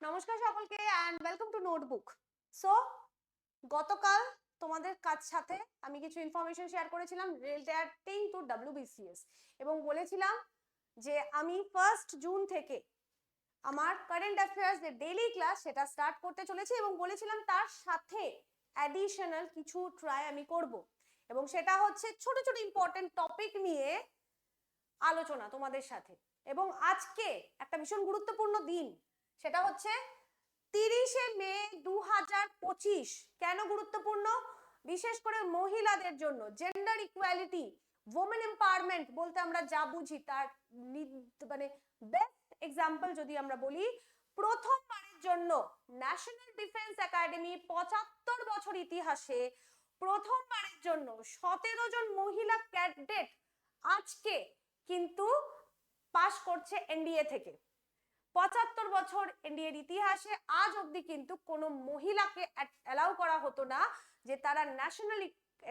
নমস্কার সকলকে and welcome to notebook. So গতকাল তোমাদের সাথে আমি কিছু ইনফরমেশন শেয়ার করেছিলাম রিলেটিং টু WBCS এবং বলেছিলাম যে আমি 1 জুন থেকে আমার কারেন্ট অ্যাফেয়ার্স এর ডেইলি ক্লাস সেটা স্টার্ট করতে চলেছি এবং বলেছিলাম তার সাথে অ্যাডিশনাল কিছু ট্রাই আমি করব এবং সেটা হচ্ছে ছোট ছোট ইম্পর্টেন্ট টপিক নিয়ে আলোচনা তোমাদের সাথে। এবং আজকে একটা ভীষণ গুরুত্বপূর্ণ দিন, সেটা হচ্ছে 30শে মে 2025। কেন গুরুত্বপূর্ণ? বিশেষ করে মহিলাদের জন্য জেন্ডার ইকুয়ালিটি, ওমেন এম্পাওয়ারমেন্ট বলতে আমরা যা বুঝি তার মানে বেস্ট এক্সাম্পল যদি আমরা বলি, প্রথমবারের জন্য ন্যাশনাল ডিফেন্স একাডেমি 75 বছর ইতিহাসে প্রথমবারের জন্য 17 জন মহিলা ক্যাডেট আজকে কিন্তু পাস করছে এনডিএ থেকে। 75 বছর এনডিএর ইতিহাসে আজ অবধি কিন্তু কোনো মহিলাকে অ্যালাউ করা হতো না যে তারা ন্যাশনাল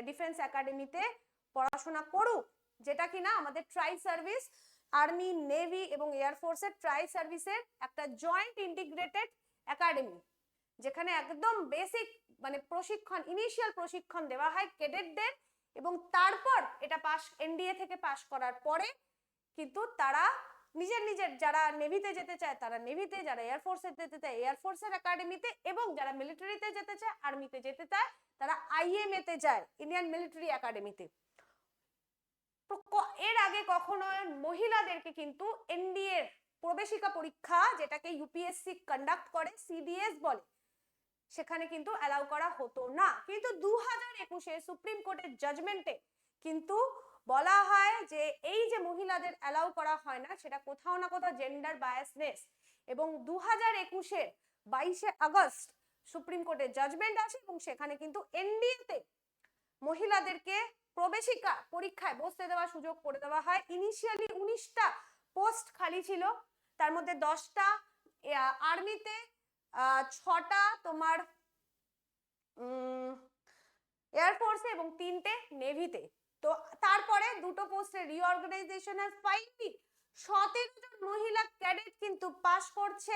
ডিফেন্স একাডেমিতে পড়াশোনা করুক, যেটা কিনা আমাদের ট্রাই সার্ভিস, আর্মি, নেভি এবং এয়ারফোর্সের ট্রাই সার্ভিসের একটা জয়েন্ট ইন্টিগ্রেটেড একাডেমি, যেখানে একদম বেসিক মানে প্রশিক্ষণ, ইনিশিয়াল প্রশিক্ষণ দেওয়া হয় ক্যাডেটদের এবং তারপর এটা পাস এনডিএ থেকে পাস করার পরে কিন্তু তারা নিজের নিজের, যারা নেভিতে যেতে চায় তারা নেভিতে, যারা এয়ারফোর্সে যেতে চায় এয়ারফোর্সের একাডেমিতে এবং যারা মিলিটারিতে যেতে চায়, আর্মিতে যেতে চায় তারা আইএমএ তে যায়, ইন্ডিয়ান মিলিটারি একাডেমিতে। এর আগে কখনো মহিলাদেরকে কিন্তু এনডিএ প্রবেশিকা পরীক্ষা, যেটাকে ইউপিএসসি কন্ডাক্ট করে, সিডিএস বলে, সেখানে কিন্তু অ্যালাউ করা হতো না। কিন্তু 2021-এ সুপ্রিম কোর্টের জাজমেন্টে কিন্তু বলা হয় যে এই যে মহিলাদের অ্যালাউ করা হয় না, সেটা কোথাও না কোথাও জেন্ডার বায়াসনেস। এবং 2021-এর 22শে আগস্ট সুপ্রিম কোর্টের জাজমেন্ট আছে এবং সেখানে কিন্তু এনডিএতে মহিলাদেরকে প্রবেশিকা পরীক্ষায় বসতে দেওয়ার সুযোগ করে দেওয়া হয়। ইনিশিয়ালি 19টা পোস্ট খালি ছিল, তার মধ্যে 10টা আর্মিতে, 6টা তোমার এয়ারফোর্সে এবং 3টে নেভিতে। তো তারপরে দুটো পোস্টের রিঅর্গানাইজেশন হ্যাজ ফাইনালি 17 জন মহিলা ক্যাডেট কিন্তু পাস করছে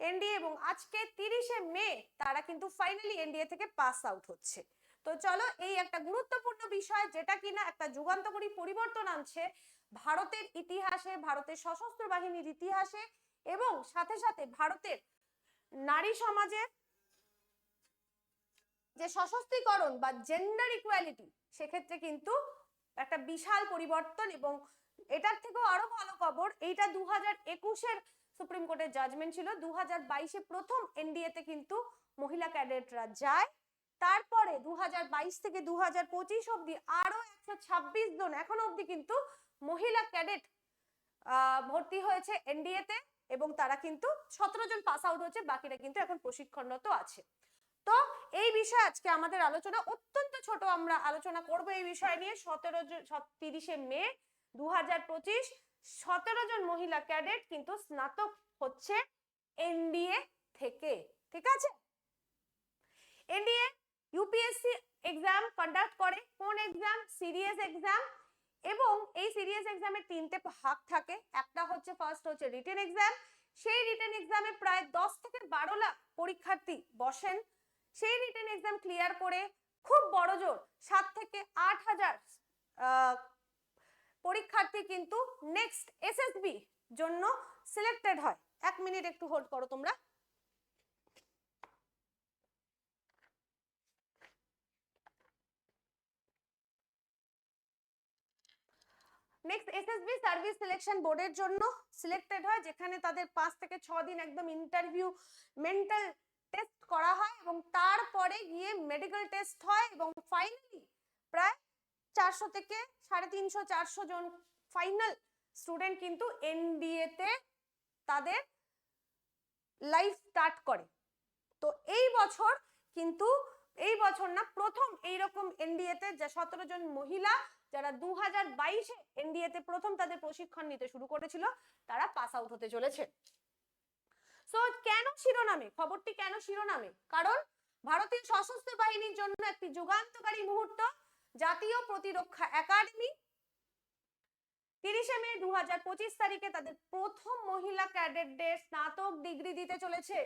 এনডিএ এবং আজকে 30শে মে তারা কিন্তু ফাইনালি এনডিএ থেকে পাস আউট হচ্ছে। তো চলো, এই একটা গুরুত্বপূর্ণ বিষয় যেটা কিনা একটা যুগান্তকারী পরিবর্তন আনছে ভারতের ইতিহাসে, ভারতের সশস্ত্র বাহিনীর ইতিহাসে এবং সাথে সাথে ভারতের নারী সমাজের যে সশক্তিকরণ বা জেন্ডার ইকুয়ালিটি, সেক্ষেত্রে কিন্তু একটা বিশাল পরিবর্তন। এবং এটার থেকেও আরো ভালো খবর, এইটা 2021-এর সুপ্রিম কোর্টের জাজমেন্ট ছিল, 2022-এ প্রথম এনডিএ তে কিন্তু মহিলা ক্যাডেটরা যায়। তারপরে 2022 থেকে 2025 অবধি আরো 126 জন এখনো অবধি কিন্তু মহিলা ক্যাডেট ভর্তি হয়েছে এনডিএ তে এবং তারা কিন্তু 17 জন পাস আউট হচ্ছে, বাকিরা কিন্তু এখন প্রশিক্ষণরত আছে। তো এই বিষয়ে আজকে আমাদের আলোচনা অত্যন্ত ছোট, আমরা আলোচনা করব এই বিষয় নিয়ে। 30শে মে 2025 17 জন মহিলা ক্যাডেট কিন্তু স্নাতক হচ্ছে এনডিএ থেকে। ঠিক আছে, এনডিএ ইউপিএসসি এক্সাম কন্ডাক্ট করে। কোন এক্সাম? Serious exam. এবং এই সিরিয়াস এক্সামের 3টে ভাগ থাকে। একটা হচ্ছে ফার্স্ট হচ্ছে রিটেন এক্সাম। সেই রিটেন এক্সামে প্রায় 10 থেকে 12 লাখ পরীক্ষার্থী বসেন। সেই রিটেন এক্সাম ক্লিয়ার করে খুব বড় জোর 7 থেকে 8,000 পরীক্ষার্থী কিন্তু নেক্সট এসএসবি জন্য সিলেক্টেড হয়। 1 মিনিট একটু হোল্ড করো তোমরা। নেক্সট এসএসবি সার্ভিস সিলেকশন বোর্ডের জন্য সিলেক্টেড হয়, যেখানে তাদের 5 থেকে 6 দিন একদম ইন্টারভিউ, মেন্টাল টেস্ট করা হয় এবং তারপরে গিয়ে মেডিকেল টেস্ট হয় এবং ফাইনালি প্রায় 400 থেকে 350-400 জন ফাইনাল স্টুডেন্ট কিন্তু এনডিএ তে তাদের লাইফ স্টার্ট করে। তো এই বছর কিন্তু, এই বছর না, প্রথম এইরকম এনডিএ তে 17 জন মহিলা যারা 2022-এ এনডিএ তে প্রথম তাদের প্রশিক্ষণ নিতে শুরু করেছিল, তারা পাস আউট হতে চলেছে। সো কেন শিরোনামে খবরটি, কেন শিরোনামে? কারণ ভারতীয় সশস্ত্র বাহিনীর জন্য একটি যুগান্তকারী মুহূর্ত। জাতীয় প্রতিরক্ষা একাডেমি 30শে মে 2025 তারিখে তাদের প্রথম মহিলা ক্যাডেটদের স্নাতক ডিগ্রি দিতে চলেছে।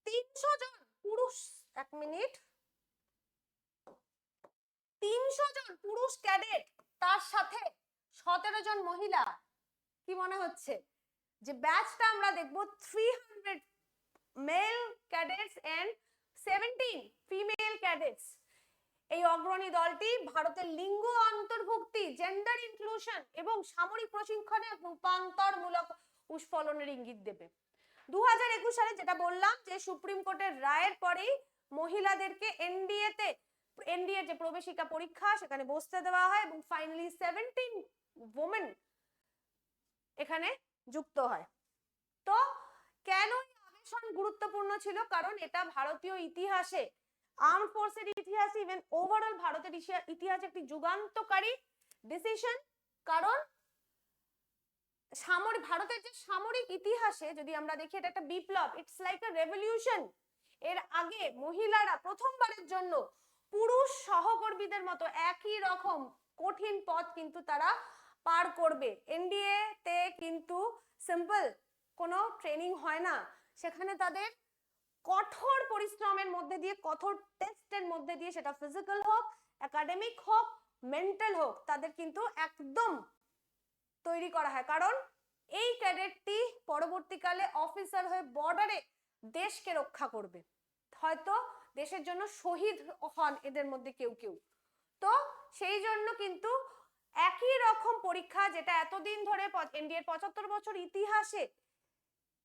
300 জন পুরুষ, 1 মিনিট, 300 জন পুরুষ ক্যাডেট, তার সাথে 17 জন মহিলা। কি মনে হচ্ছে যে ব্যাচটা আমরা দেখব 300 male cadets and 17 female cadets. এই অগ্রণী দলটি ভারতের লিঙ্গ অন্তর্ভুক্তি, জেন্ডার ইনক্লুশন এবং সামরিক প্রশিক্ষণে রূপান্তরমূলক উৎফলনের ইঙ্গিত দেবে। 2021 সালে যেটা বললাম যে সুপ্রিম কোর্টের রায়ের পরেই মহিলাদেরকে এনডিএ যে প্রবেশিকা পরীক্ষা সেখানে বসতে দেওয়া হয় এবং ফাইনালি 17 ওমেন এখানে যুক্ত হয়। তো কেন এই আবেশন গুরুত্বপূর্ণ ছিল? কারণ এটা ভারতীয় ইতিহাসে, আর্ম ফোর্সের ইতিহাসে, ইভেন ওভারঅল ভারতের ইতিহাসে একটি যুগান্তকারী ডিসিশন। কারণ ভারতের যে সামরিক ইতিহাসে যদি আমরা দেখি এটা একটা বিপ্লব, ইটস লাইক আ রেভলিউশন। এর আগে মহিলারা প্রথমবারের জন্য পুরুষ সহকর্মীদের মতো একই রকম কঠিন পথ কিন্তু তারা পার করবে। এনডিএ তে কিন্তু সিম্পল কোনো ট্রেনিং হয় না, সেখানে তাদের কঠোর পরিশ্রমের মধ্যে দিয়ে, কঠোর টেস্টের মধ্যে দিয়ে, সেটা ফিজিক্যাল হোক, একাডেমিক হোক, মেন্টাল হোক, তাদের কিন্তু একদম তৈরি করা হয়। কারণ এই ক্যাডেটটি পরবর্তীকালে অফিসার হয়ে বর্ডারে দেশকে রক্ষা করবে, হয়তো দেশের জন্য শহীদ হন এদের মধ্যে কেউ কেউ। তো সেই জন্য কিন্তু একই রকম পরীক্ষা যেটা এতদিন ধরে এনডিএর 75 বছর ইতিহাসে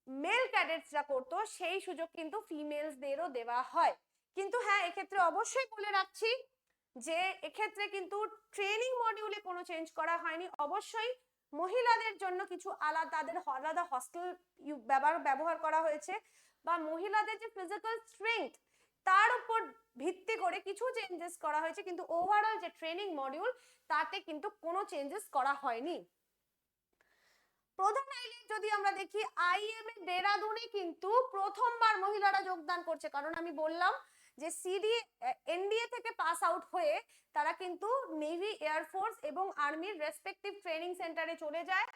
মেল ক্যাডেটসরা করতো, সেই সুযোগ কিন্তু ফিমেলসদেরও দেওয়া হয়। কিন্তু হ্যাঁ, এক্ষেত্রে অবশ্যই বলে রাখছি যে এক্ষেত্রে কিন্তু ট্রেনিং মডিউলে কোনো চেঞ্জ করা হয়নি। অবশ্যই মহিলাদের জন্য কিছু আলাদা হস্টেল ব্যবহার করা হয়েছে, বা মহিলাদের যে ফিজিক্যাল স্ট্রেংথ তার উপর ভিত্তি করে কিছু চেঞ্জেস করা হয়েছে, কিন্তু ওভারঅল যে ট্রেনিং মডিউল তাতে কিন্তু কোনো চেঞ্জেস করা হয়নি। প্রধান হাইলাইট যদি আমরা দেখি, আইএমএ দেরাদুনে কিন্তু প্রথমবার মহিলারা যোগদান করছে। কারণ আমি বললাম যে এনডিএ থেকে পাস আউট হয়ে তারা কিন্তু নেভি, এয়ারফোর্স এবং আর্মির রেসপেক্টিভ ট্রেনিং সেন্টারে চলে যায়।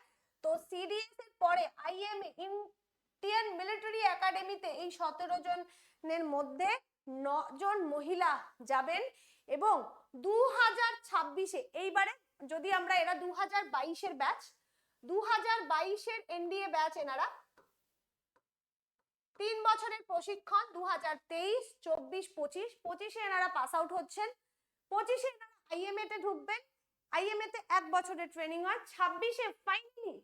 তো সিডিএস এর পরে আইএমএ, ইন্ডিয়ান মিলিটারি একাডেমিতে এই 17 জনের মধ্যে 9 জন মহিলা যাবেন। এবং 2026-এ, এইবারে যদি আমরা, এরা 2022-এর ব্যাচ, 2022-এর এনডিএ ব্যাচ, এনারা 3 বছরের প্রশিক্ষণ, 2023, 24, 25-এ এনারা পাস আউট হচ্ছেন। 25-এ এনারা আইএমএ তে ঢুকবেন, আইএমএ তে 1 বছরের ট্রেনিং হয়। 26-এ ফাইনালি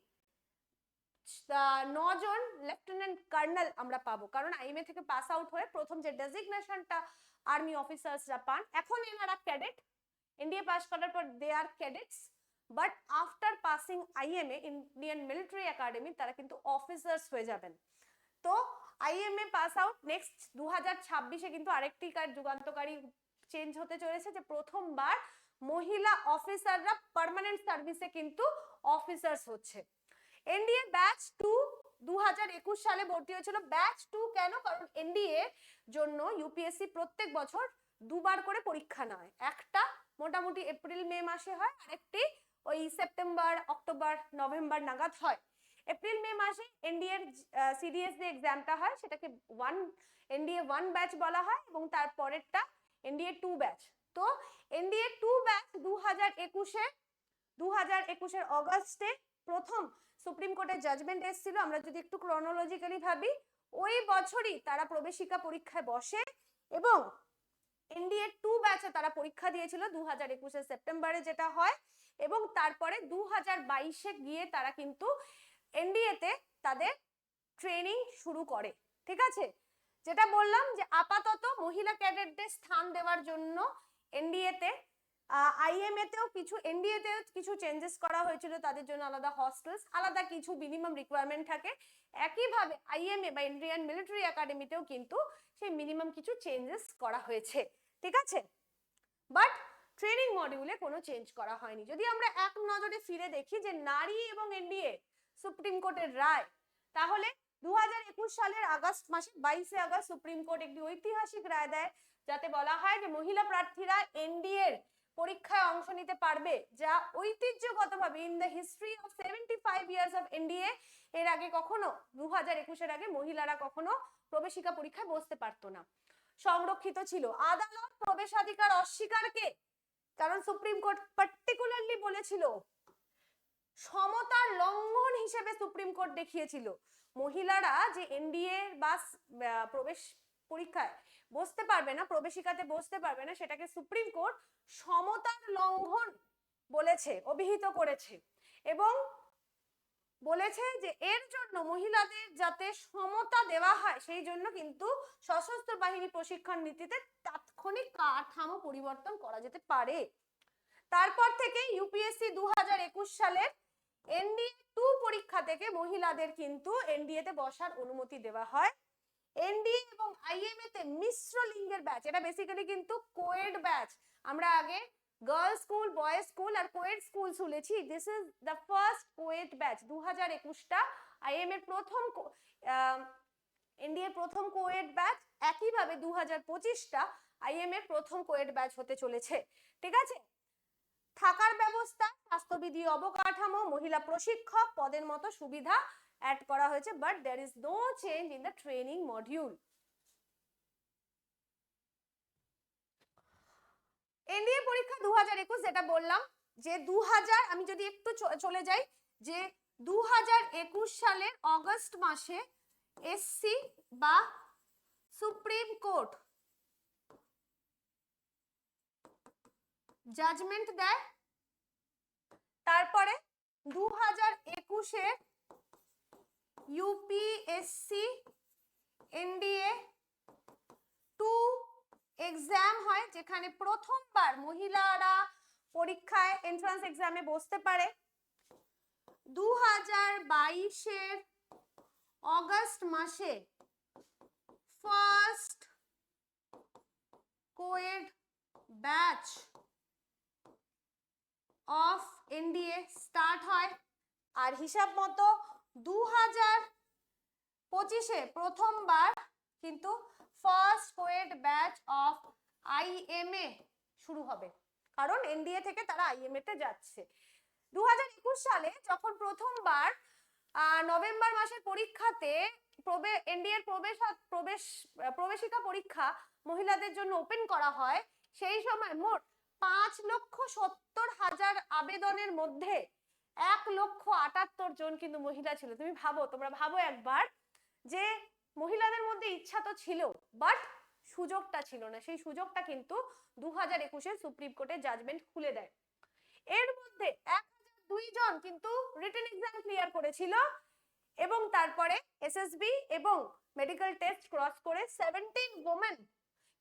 9 জন লেফটেন্যান্ট কর্নেল আমরা পাবো, কারণ আইএমএ থেকে পাস আউট হয়ে প্রথম যে ডেজিগনেশনটা আর্মি অফিসার্সরা পান, এখন এনারা ক্যাডেট। এনডিএ পাস করার পর they are cadets, but after passing IMA, Indian military academy, তারা কিন্তু অফিসার্স হয়ে যাবেন। তো আইএমএ পাস আউট নেক্সট 2026-এ কিন্তু আরেকটি যুগান্তকারী চেঞ্জ হতে চলেছে, যে প্রথমবার মহিলা অফিসাররা পার্মানেন্ট সার্ভিসে কিন্তু অফিসার্স হচ্ছে। এনডিএ ব্যাচ 2 2021 সালে ভর্তি হয়েছিল। ব্যাচ 2 কেন? কারণ এনডিএ জন্য ইউপিএসসি প্রত্যেক বছর 2 বার করে পরীক্ষা নেয়। একটা মোটামুটি এপ্রিল মে মাসে হয়, আরেকটি ওই সেপ্টেম্বর, অক্টোবর, নভেম্বর নাগাদ হয়। এপ্রিল মে মাসে এনডিএ এর সিডিএস যে এক্সামটা হয় সেটাকে এনডিএ 1 ব্যাচ বলা হয়, এবং তারপরেরটা এনডিএ 2 ব্যাচ। তো এনডিএ 2 ব্যাচ 2021-এর অগাস্টে প্রথম সুপ্রিম কোর্টের জাজমেন্ট এসেছিল। আমরা যদি একটু ক্রনোলজিক্যালি ভাবি, ওই বছরই তারা প্রবেশিকা পরীক্ষায় বসে এবং এনডিএ 2 ব্যাচে তারা পরীক্ষা দিয়েছিল 2021-এর সেপ্টেম্বরে, যেটা হয়। এবং তারপরে 2022-এ গিয়ে তারা কিন্তু এনডিএ তে তাদের ট্রেনিং শুরু করে। ঠিক আছে, যেটা বললাম যে আপাতত মহিলা ক্যাডেটদের স্থান দেওয়ার জন্য এনডিএ তে, আইএমএ তেও কিছু, এনডিএ তেও কিছু চেঞ্জেস করা হয়েছিল, তাদের জন্য আলাদা হস্টেলস, আলাদা কিছু মিনিমাম রিকোয়ারমেন্ট থাকে। একইভাবে আইএমএ বা ইন্ডিয়ান মিলিটারি একাডেমিতেও কিন্তু সেই মিনিমাম কিছু চেঞ্জেস করা হয়েছে। ঠিক আছে, বাট ট্রেনিং মডিউলে কোনো চেঞ্জ করা হয়নি। যদি আমরা এক নজরে ফিরে দেখি যে নারী এবং এনডিএ সুপ্রিম কোর্টের রায়, তাহলে 2021 সালের আগস্ট মাসে 22শে আগস্ট সুপ্রিম কোর্ট একটি ঐতিহাসিক রায় দেয়, যাতে বলা হয় যে মহিলা প্রার্থীরা এনডিএ এর পরীক্ষায় অংশ নিতে পারবে, যা ঐতিহ্যগতভাবে in the history of 75 years of NDA এর আগে কখনো 2021 এর আগে মহিলারা কখনো প্রবেশিকা পরীক্ষায় বসতে পারতো না, সংরক্ষিত ছিল। আদালত প্রবেশাধিকার অস্বীকারকে, কারণ সুপ্রিম কোর্ট পার্টিকুলারলি বলেছিল, সমতার লঙ্ঘন হিসেবে সুপ্রিম কোর্ট দেখিয়েছিল মহিলারা যে এনডিএ বা প্রবেশ পরীক্ষায় বসতে পারবে না, প্রবেশিকাতে বসতে পারবে না, সেটাকে সুপ্রিম কোর্ট সমতার লঙ্ঘন বলেছে, অভিহিত করেছে এবং বলেছে যে এর জন্য মহিলাদের যাতে সমতা দেওয়া হয় সেই জন্য কিন্তু সশস্ত্র বাহিনী প্রশিক্ষণ নীতিতে তাৎক্ষণিক কাঠামো পরিবর্তন করা যেতে পারে। তারপর থেকে ইউপিএসসি 2021 সালের এনডিএ 2 পরীক্ষা থেকে মহিলাদের কিন্তু এনডিএ তে বসার অনুমতি দেওয়া হয়। এনডিএ এবং আইএমএ তে মিশ্র লিঙ্গের ব্যাচ, এটা বেসিক্যালি কিন্তু কোয়েড ব্যাচ। আমরা আগে গার্লস স্কুল, বয়েজ স্কুল আর কোয়েড স্কুল শুনেছি, this is the first coed batch. 2021টা আইএমএ প্রথম, এনডিএ প্রথম কোয়েড ব্যাচ, একইভাবে 2025টা আইএমএ প্রথম কোয়েড ব্যাচ হতে চলেছে। ঠিক আছে, থাকার ব্যবস্থা, স্বাস্থ্যবিধি অবকাঠামো, মহিলা প্রশিক্ষক পদের মতো সুবিধা অ্যাড করা হয়েছে, but there is no change in the training module. NDA পরীক্ষা 2021 যেটা বললাম যে 2000, আমি যদি একটু চলে যাই, যে 2021 সালের অগস্ট মাসে এসসি বা সুপ্রিম কোর্ট জাজমেন্ট দেয়। তারপরে 2021 এর ইউপিএসসি এনডিএ 2 এক্সাম হয়, যেখানে প্রথমবার মহিলারা পরীক্ষায় এন্ট্রান্স এক্সামে বসতে পারে। 2022 এর অগস্ট মাসে first coed batch of NDA start হয়। আর হিসাব মতো 2025-এ প্রথমবার কিন্তু first coed batch of IMA শুরু হবে, কারণ এনডিএ থেকে তারা আইএমএ তে যাচ্ছে। 2021 সালে যখন প্রথমবার নভেম্বর মাসের পরীক্ষাতে এনডিএর প্রবেশিকা পরীক্ষা মহিলাদের জন্য ওপেন করা হয়, সেই সময় মোট 5,70,000 আবেদনের মধ্যে 1,78,000 জন কিন্তু মহিলা ছিল। তুমি ভাবো, তোমরা ভাবো একবার, যে মহিলাদের মধ্যে ইচ্ছা তো ছিল বাট সুযোগটা ছিল না। সেই সুযোগটা কিন্তু 2021-এর সুপ্রিম কোর্টের জাজমেন্ট খুলে দেয়। এর মধ্যে 1,002 জন কিন্তু রিটেন এক্সাম ক্লিয়ার করেছিল এবং তারপরে এসএসবি এবং মেডিকেল টেস্ট ক্রস করে 17 ওমেন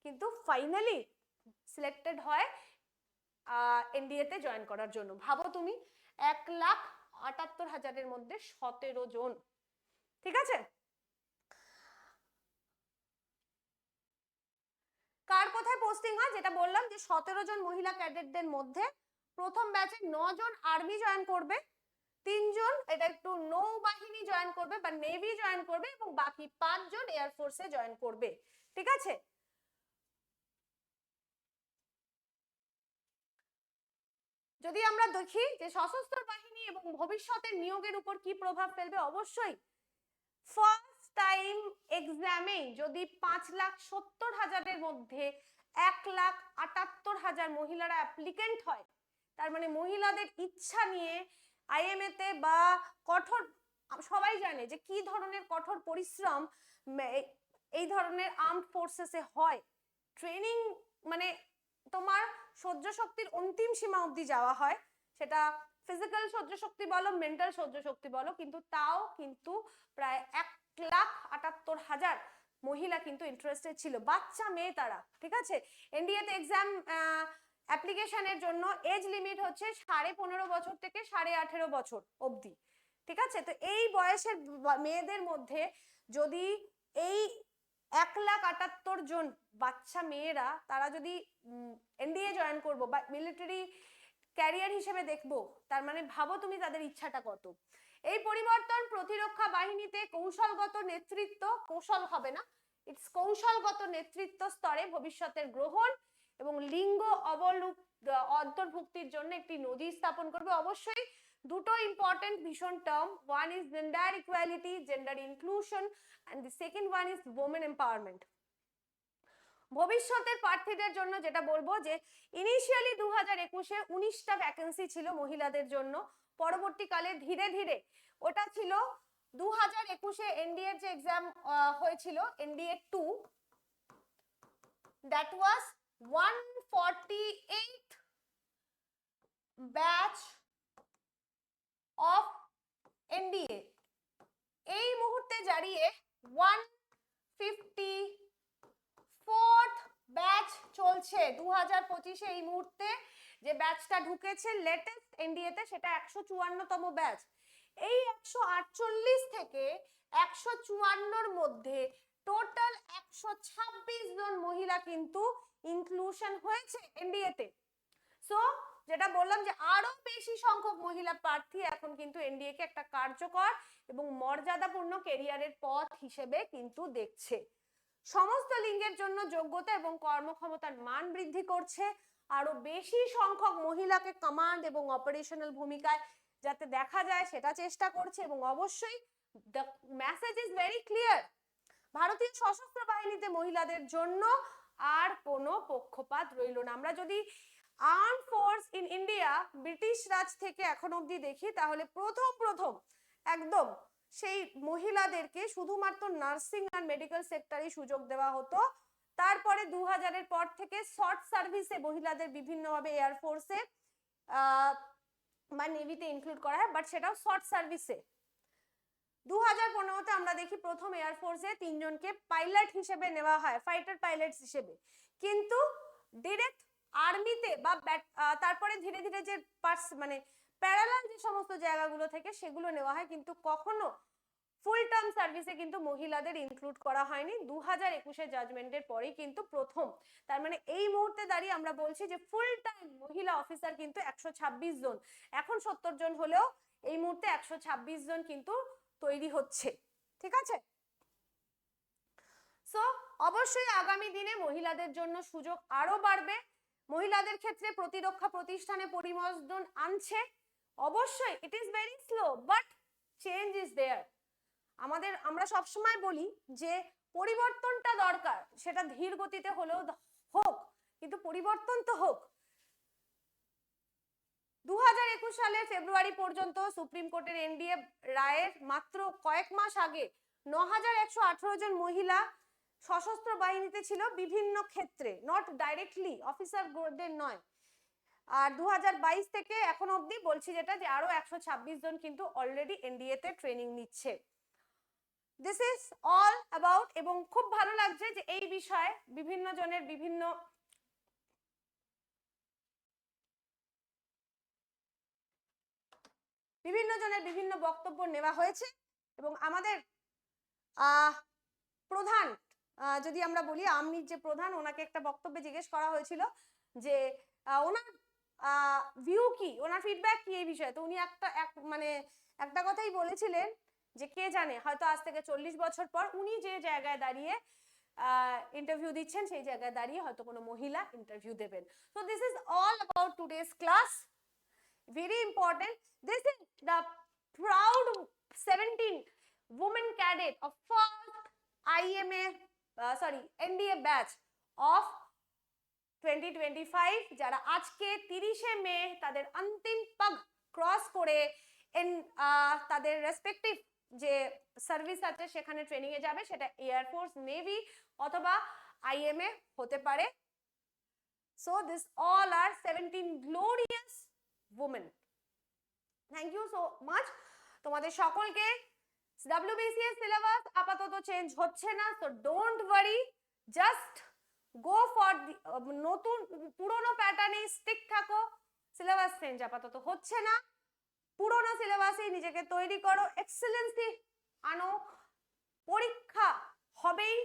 কিন্তু ফাইনালি সিলেক্টেড হয় এনডিএ তে জয়েন করার জন্য। ভাবো তুমি, 1,78,000-এর মধ্যে 17 জন। ঠিক আছে, কার কোথায় পোস্টিং হয় যেটা বললাম, যে 17 জন মহিলা ক্যাডেটদের মধ্যে প্রথম ব্যাচে 9 জন আর্মি জয়েন করবে, 3 জন এটা একটু নৌবাহিনী জয়েন করবে বা নেভি জয়েন করবে এবং বাকি 5 জন এয়ারফোর্সে জয়েন করবে। ঠিক আছে, যদি আমরা দেখি যে সশস্ত্র বাহিনী এবং ভবিষ্যতের নিয়োগের উপর কি প্রভাব ফেলবে, অবশ্যই ফার্স্ট টাইম এক্সামে যদি 5,70,000-এর মধ্যে 1,78,000 মহিলারা অ্যাপ্লিকেন্ট হয়, তার মানে মহিলাদের ইচ্ছা নিয়ে আইএমএ তে বা কঠোর, সবাই জানে যে কি ধরনের কঠোর পরিশ্রম এই ধরনের আর্মড ফোর্সেসে হয়। ট্রেনিং মানে তোমার সহ্য শক্তির অন্তিম সীমা অবধি যাওয়া হয়, সেটা ফিজিক্যাল সহ্য শক্তি বলো, মেন্টাল সহ্য শক্তি বলো, কিন্তু তাও কিন্তু প্রায় 1,78,000 মহিলা কিন্তু ইন্টারেস্টেড ছিল, বাচ্চা মেয়ে তারা। ঠিক আছে, এনডিএ তে এক্সাম অ্যাপ্লিকেশনের জন্য এজ লিমিট হচ্ছে 15.5 বছর থেকে 18.5 বছর অবধি। ঠিক আছে, তো এই বয়সের মেয়েদের মধ্যে যদি এই 1,78,000 জন বাচ্চা মেয়েরা তারা যদি এনডিএ জয়েন করবো বা মিলিটারি ক্যারিয়ার হিসেবে দেখবো, তার মানে ভাবো তুমি তাদের ইচ্ছাটা কত। এই পরিবর্তন প্রতিরক্ষা বাহিনীতে কৌশলগত নেতৃত্ব, কৌশল হবে না, ইটস কৌশলগত নেতৃত্ব স্তরে ভবিষ্যতের গ্রহণ এবং লিঙ্গ অন্তর্ভুক্তির জন্য একটি নদী স্থাপন করবে। অবশ্যই দুটো ইম্পর্টেন্ট ভীষণ term, one is gender equality, gender inclusion, and the second one is women empowerment. ভবিষ্যতের প্রার্থীদের জন্য যেটা বলবো যে ইনিশিয়ালি 2021-এ 19টা ভ্যাকেন্সি ছিল মহিলাদের জন্য, পরবর্তীকালে ধীরে ধীরে ওটা ছিল 2021-এ এনডিএ যে এক্সাম হয়েছিল NDA 2, that was 148 batch of NDA, এই মুহূর্তে দাঁড়িয়ে 154th ব্যাচ চলছে 2025-এ। এই মুহূর্তে যে ব্যাচটা ঢুকেছে লেটেস্ট এনডিএ তে সেটা 154তম ব্যাচ। এই 148 থেকে 154-র মধ্যে টোটাল 126 জন মহিলা কিন্তু ইনক্লুশন হয়েছে এনডিএ তে। সো যেটা বললাম যে আরো বেশি সংখ্যক মহিলা প্রার্থী এখন কিন্তু এনডিএ কে একটা কার্যকর এবং মর্যাদাপূর্ণ ক্যারিয়ারের পথ হিসেবে কিন্তু দেখছে। সমস্ত লিঙ্গের জন্য যোগ্যতা এবং কর্মক্ষমতার মান বৃদ্ধি করছে, আরো বেশি সংখ্যক মহিলাকে কমান্ড এবং অপারেশনাল ভূমিকায় যাতে দেখা যায় সেটা চেষ্টা করছে, এবং অবশ্যই the message is very clear, ভারতীয় সশস্ত্র বাহিনীতে মহিলাদের জন্য আর কোনো পক্ষপাত রইল না। আমরা যদি armed force in India British Raj থেকে এখন অবধি দেখি তাহলে প্রথম একদম সেই মহিলাদেরকে শুধুমাত্র নার্সিং আর মেডিকেল সেক্টরে সুযোগ দেওয়া হতো। তারপরে 2000-এর পর থেকে শর্ট সার্ভিসে মহিলাদের বিভিন্নভাবে এয়ার ফোর্সে বা নেভিতে ইনক্লুড করা হয়, বাট সেটাও শর্ট সার্ভিসে। 2015-তে আমরা দেখি প্রথম এয়ার ফোর্সে 3 জনকে পাইলট হিসেবে নেওয়া হয়, ফাইটার পাইলটস হিসেবে। কিন্তু ডিরেক্ট আর্মিতে বা তারপরে ধীরে ধীরে যে মানে প্যারালাল যে সমস্ত জায়গাগুলো থেকে সেগুলো নেওয়া হয়, কিন্তু কখনো ফুল টার্ম সার্ভিসে কিন্তু মহিলাদের ইনক্লুড করা হয়নি। 2021-এর জাজমেন্টের পরেই কিন্তু প্রথম। তার মানে এই মুহূর্তে দাঁড়িয়ে আমরা বলছি যে ফুল টাইম মহিলা অফিসার কিন্তু 126 জন, এখন 70 জন হলেও এই মুহূর্তে 126 জন কিন্তু তৈরি হচ্ছে। ঠিক আছে, সো অবশ্যই আগামী দিনে মহিলাদের জন্য সুযোগ আরো বাড়বে। মহিলাদের ক্ষেত্রে প্রতিরক্ষা প্রতিষ্ঠানে পরিবর্তন আনছে, অবশ্যই it is very slow but change is there. আমরা সবসময় বলি যে পরিবর্তনটা দরকার, সেটা ধীর গতিতে হলেও হোক, কিন্তু পরিবর্তন তো হোক। 2021 সালের ফেব্রুয়ারি পর্যন্ত সুপ্রিম কোর্টের এনডিএ রায়ের মাত্র কয়েক মাস আগে 9118 জন মহিলা সশস্ত্র বাহিনীতে ছিল বিভিন্ন ক্ষেত্রে, নট ডাইরেক্টলি অফিসার গ্রেডের নয়। আর 2022 থেকে এখন অবধি বলছি যেটা যে আরো 126 জন কিন্তু অলরেডি এনডিএ তে ট্রেনিং নিচ্ছে। দিস ইজ অল অ্যাবাউট, এবং খুব ভালো লাগছে যে এই বিষয়ে বিভিন্ন জনের বিভিন্ন বক্তব্য নেওয়া হয়েছে। এবং আমাদের প্রধান, যদি আমরা বলি আর্মির যে প্রধান, ওনাকে একটা বক্তব্যে জিজ্ঞেস করা হয়েছিল যে ওনার ভিউ কি, ওনার ফিডব্যাক কি এই বিষয়ে। তো উনি একটা কথাই বলেছিলেন যে কে জানে হয়তো আজ থেকে 40 বছর পর উনি যে জায়গায় দাঁড়িয়ে ইন্টারভিউ দিচ্ছেন সেই জায়গায় দাঁড়িয়ে হয়তো কোনো মহিলা ইন্টারভিউ দেবেন। So this is all about today's class, very important. This is the proud 17 women cadet of first NDA batch of 2025, যারা আজকে 30শে মে তাদের অন্তিম পাগ ক্রস করে তাদের রেসপেক্টিভ যে সার্ভিস আছে সেখানে ট্রেনিং এ যাবে, সেটা এয়ার ফোর্স, নেভি অথবা আইএমএ হতে পারে। So this all are 17 glorious women. Thank you so much. তোমাদের সকলকে WBCS সিলেবাস আপাতত চেঞ্জ হচ্ছে না, so don't worry, just go for the নতুন পুরনো প্যাটার্নে স্টিক থাকো। সিলেবাস চেঞ্জ আপাতত হচ্ছে না, পুরনো সিলেবাসে নিজেকে তৈরি করো, এক্সেলেন্সি আনো, পরীক্ষা হবেই।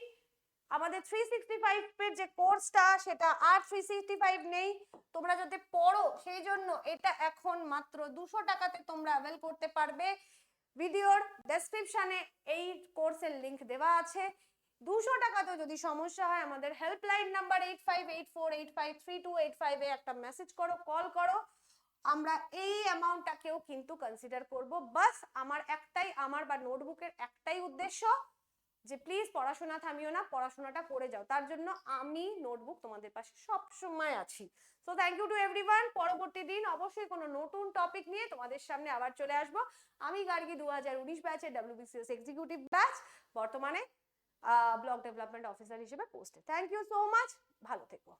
আমাদের 365 এর যে কোর্সটা সেটা আর 365 নেই, তোমরা যদি পড়ো সেই জন্য এটা এখন মাত্র 200 টাকাতে তোমরা অ্যাভেল করতে পারবে। ভিডিওর ডেসক্রিপশনে এই কোর্সের লিংক দেওয়া আছে। 200 টাকাতেও যদি সমস্যা হয় আমাদের হেল্পলাইন নাম্বার 8584853285 এ একটা মেসেজ করো, কল করো, আমরা এই অ্যামাউন্টটাকেও কিন্তু কনসিডার করব। বাস আমার বা নোটবুকের একটাই উদ্দেশ্য যে প্লিজ পড়াশোনা থামিও না, পড়াশোনাটা করে যাও। তার জন্য আমি নোটবুক তোমাদের পাশে সব সময় আছি। So thank you to everyone. পরবর্তী দিন অবশ্যই কোনো নতুন টপিক নিয়ে তোমাদের সামনে আবার চলে আসবো। আমি গার্গী 2019 ব্যাচের WBCS এক্সিকিউটিভ ব্যাচ, বর্তমানে ব্লক ডেভেলপমেন্ট অফিসার হিসেবে পোস্টে। থ্যাংক ইউ সো মাচ, ভালো থেকো।